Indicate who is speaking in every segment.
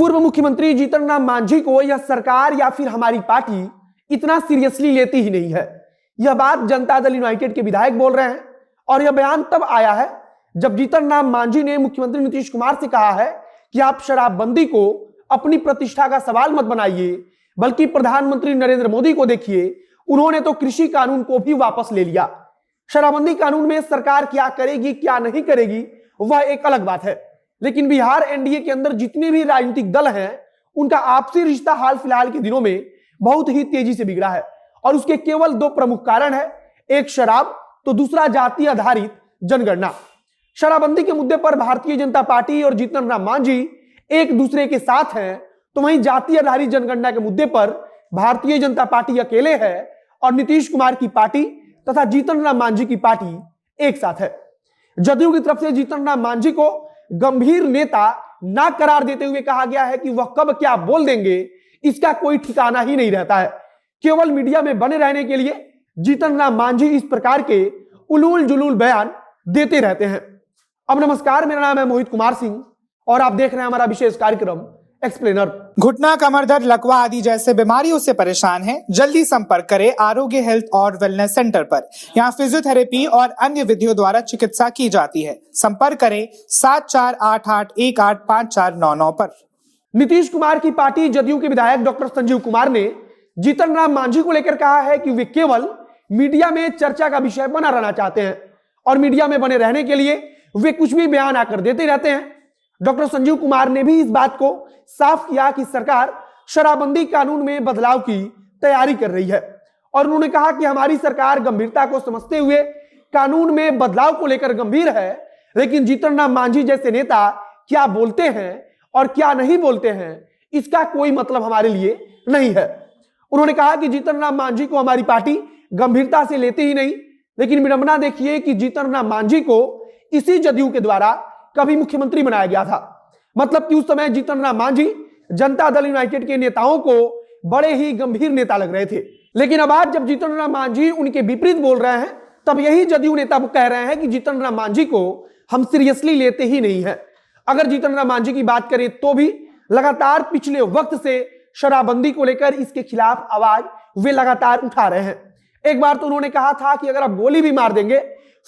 Speaker 1: पूर्व मुख्यमंत्री जीतन राम मांझी को यह सरकार या फिर हमारी पार्टी इतना सीरियसली लेती ही नहीं है। यह बात जनता दल यूनाइटेड के विधायक बोल रहे हैं और यह बयान तब आया है जब जीतन राम मांझी ने मुख्यमंत्री नीतीश कुमार से कहा है कि आप शराबबंदी को अपनी प्रतिष्ठा का सवाल मत बनाइए, बल्कि प्रधानमंत्री नरेंद्र मोदी को देखिए, उन्होंने तो कृषि कानून को भी वापस ले लिया। शराबबंदी कानून में सरकार क्या करेगी क्या नहीं करेगी वह एक अलग बात है, लेकिन बिहार एनडीए के अंदर जितने भी राजनीतिक दल हैं उनका आपसी रिश्ता हाल फिलहाल के दिनों में बहुत ही तेजी से बिगड़ा है और उसके केवल दो प्रमुख कारण है, एक शराब तो दूसरा जाति आधारित जनगणना। शराबबंदी के मुद्दे पर भारतीय जनता पार्टी और जीतन राम मांझी एक दूसरे के साथ हैं, तो वहीं जाति आधारित जनगणना के मुद्दे पर भारतीय जनता पार्टी अकेले है और नीतीश कुमार की पार्टी तथा जीतन राम मांझी की पार्टी एक साथ है। जदयू की तरफ से जीतन राम मांझी को गंभीर नेता ना करार देते हुए कहा गया है कि वह कब क्या बोल देंगे इसका कोई ठिकाना ही नहीं रहता है। केवल मीडिया में बने रहने के लिए जीतन राम मांझी इस प्रकार के उलूल जुलूल बयान देते रहते हैं। अब नमस्कार, मेरा नाम है मोहित कुमार सिंह और आप देख रहे हैं हमारा विशेष कार्यक्रम एक्सप्लेनर।
Speaker 2: घुटना, कमर दर्द, लकवा आदि जैसे बीमारियों से परेशान हैं? जल्दी संपर्क करें आरोग्य हेल्थ और वेलनेस सेंटर पर। यहाँ फिजियोथेरेपी और अन्य विधियों द्वारा चिकित्सा की जाती है। संपर्क करें 7488185499 पर।
Speaker 1: नीतीश कुमार की पार्टी जदयू के विधायक डॉक्टर संजीव कुमार ने जीतन राम मांझी को लेकर कहा है कि वे केवल मीडिया में चर्चा का विषय बना रहना चाहते हैं और मीडिया में बने रहने के लिए वे कुछ भी बयान आकर देते रहते हैं। डॉक्टर संजीव कुमार ने भी इस बात को साफ किया कि सरकार शराबबंदी कानून में बदलाव की तैयारी कर रही है और उन्होंने कहा कि हमारी सरकार गंभीरता को समझते हुए कानून में बदलाव को लेकर गंभीर है, लेकिन जीतन राम मांझी जैसे नेता क्या बोलते हैं और क्या नहीं बोलते हैं इसका कोई मतलब हमारे लिए नहीं है। उन्होंने कहा कि जीतन राम मांझी को हमारी पार्टी गंभीरता से लेते ही नहीं, लेकिन विडंबना देखिए कि जीतन राम मांझी को इसी जदयू के द्वारा कभी मुख्यमंत्री बनाया गया था। मतलब कि उस समय जीतन राम मांझी जनता दल यूनाइटेड के नेताओं को बड़े ही गंभीर नेता लग रहे थे, लेकिन अब आज जब जीतन राम मांझी उनके विपरीत बोल रहे हैं तब यही जदयू नेता कह रहे हैं कि जीतन राम मांझी को हम सीरियसली लेते ही नहीं है। अगर जीतन राम मांझी की बात करें तो भी लगातार पिछले वक्त से शराबबंदी को लेकर इसके खिलाफ आवाज वे लगातार उठा रहे हैं। एक बार तो उन्होंने कहा था कि अगर आप गोली भी मार देंगे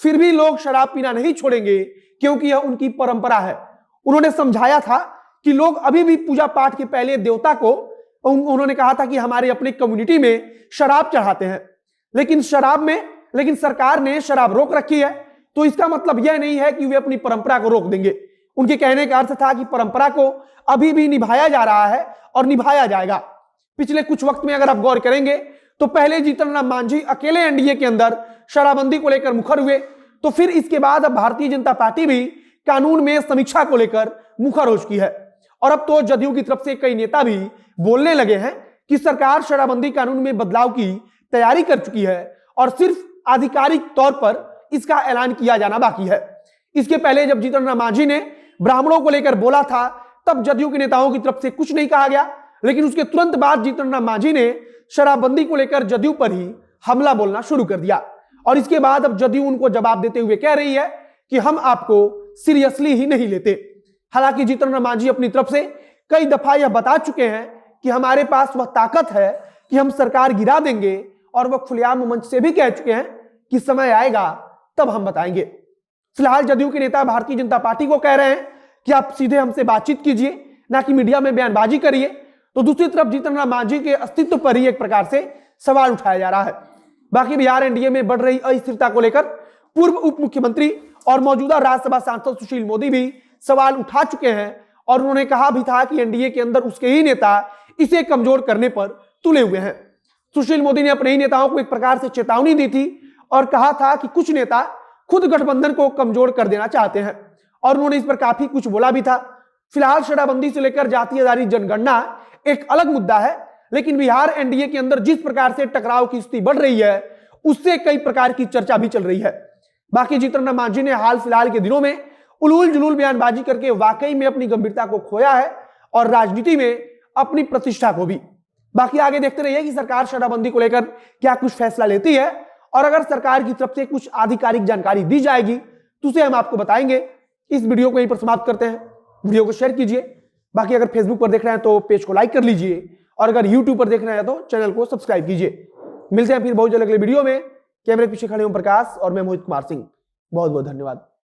Speaker 1: फिर भी लोग शराब पीना नहीं छोड़ेंगे क्योंकि यह उनकी परंपरा है। उन्होंने समझाया था कि लोग अभी भी पूजा पाठ के पहले देवता को, उन्होंने कहा था कि हमारे अपने कम्युनिटी में शराब चढ़ाते हैं, लेकिन सरकार ने शराब रोक रखी है, तो इसका मतलब यह नहीं है कि वे अपनी परंपरा को रोक देंगे। उनके कहने का अर्थ था कि परंपरा को अभी भी निभाया जा रहा है और निभाया जाएगा। पिछले कुछ वक्त में अगर आप गौर करेंगे तो पहले जीतन राम मांझी अकेले एनडीए के अंदर शराबबंदी को लेकर मुखर हुए, तो फिर इसके बाद अब भारतीय जनता पार्टी भी कानून में समीक्षा को लेकर मुखर हो चुकी है और अब तो जदयू की तरफ से कई नेता भी बोलने लगे हैं कि सरकार शराबबंदी कानून में बदलाव की तैयारी कर चुकी है और सिर्फ आधिकारिक तौर पर इसका ऐलान किया जाना बाकी है। इसके पहले जब जीतन राम मांझी ने ब्राह्मणों को लेकर बोला था तब जदयू के नेताओं की तरफ से कुछ नहीं कहा गया, लेकिन उसके तुरंत बाद जीतन राम मांझी ने शराबबंदी को लेकर जदयू पर ही हमला बोलना शुरू कर दिया और इसके बाद अब जदयू उनको जवाब देते हुए कह रही है कि हम आपको सीरियसली ही नहीं लेते। हालांकि जीतन राम मांझी अपनी तरफ से कई दफा यह बता चुके हैं कि हमारे पास वह ताकत है कि हम सरकार गिरा देंगे और वह खुलेआम मंच से भी कह चुके हैं कि समय आएगा तब हम बताएंगे। फिलहाल जदयू के नेता भारतीय जनता पार्टी को कह रहे हैं कि आप सीधे हमसे बातचीत कीजिए, ना कि मीडिया में बयानबाजी करिए, तो दूसरी तरफ जीतन राम मांझी के अस्तित्व पर ही एक प्रकार से सवाल उठाया जा रहा है। बाकी बिहार एनडीए में बढ़ रही अस्थिरता को लेकर पूर्व उप मुख्यमंत्री और मौजूदा राज्यसभा सांसद सुशील मोदी भी सवाल उठा चुके हैं और उन्होंने कहा भी था कि एनडीए के अंदर उसके ही नेता इसे कमजोर करने पर तुले हुए हैं। सुशील मोदी ने अपने ही नेताओं को एक प्रकार से चेतावनी दी थी और कहा था कि कुछ नेता खुद गठबंधन को कमजोर कर देना चाहते हैं और उन्होंने इस पर काफी कुछ बोला भी था। फिलहाल शराबबंदी से लेकर जाति आधारित जनगणना एक अलग मुद्दा है, लेकिन बिहार एनडीए के अंदर जिस प्रकार से टकराव की स्थिति बढ़ रही है उससे कई प्रकार की चर्चा भी चल रही है। बाकी जीतन राम मांझी ने हाल फिलहाल के दिनों में उलूल जुलूल बयानबाजी करके वाकई में अपनी गंभीरता को खोया है और राजनीति में अपनी प्रतिष्ठा को भी। बाकी आगे देखते रहिए कि सरकार शराबबंदी को लेकर क्या कुछ फैसला लेती है और अगर सरकार की तरफ से कुछ आधिकारिक जानकारी दी जाएगी तो उसे हम आपको बताएंगे। इस वीडियो को यहीं पर समाप्त करते हैं। वीडियो को शेयर कीजिए, बाकी अगर फेसबुक पर देख रहे हैं तो पेज को लाइक कर लीजिए, और अगर यूट्यूब पर देख रहे हैं तो चैनल को सब्सक्राइब कीजिए। मिलते हैं फिर बहुत जल्द अगले वीडियो में। कैमरे के पीछे खड़े ओम प्रकाश और मैं मोहित कुमार सिंह। बहुत बहुत धन्यवाद।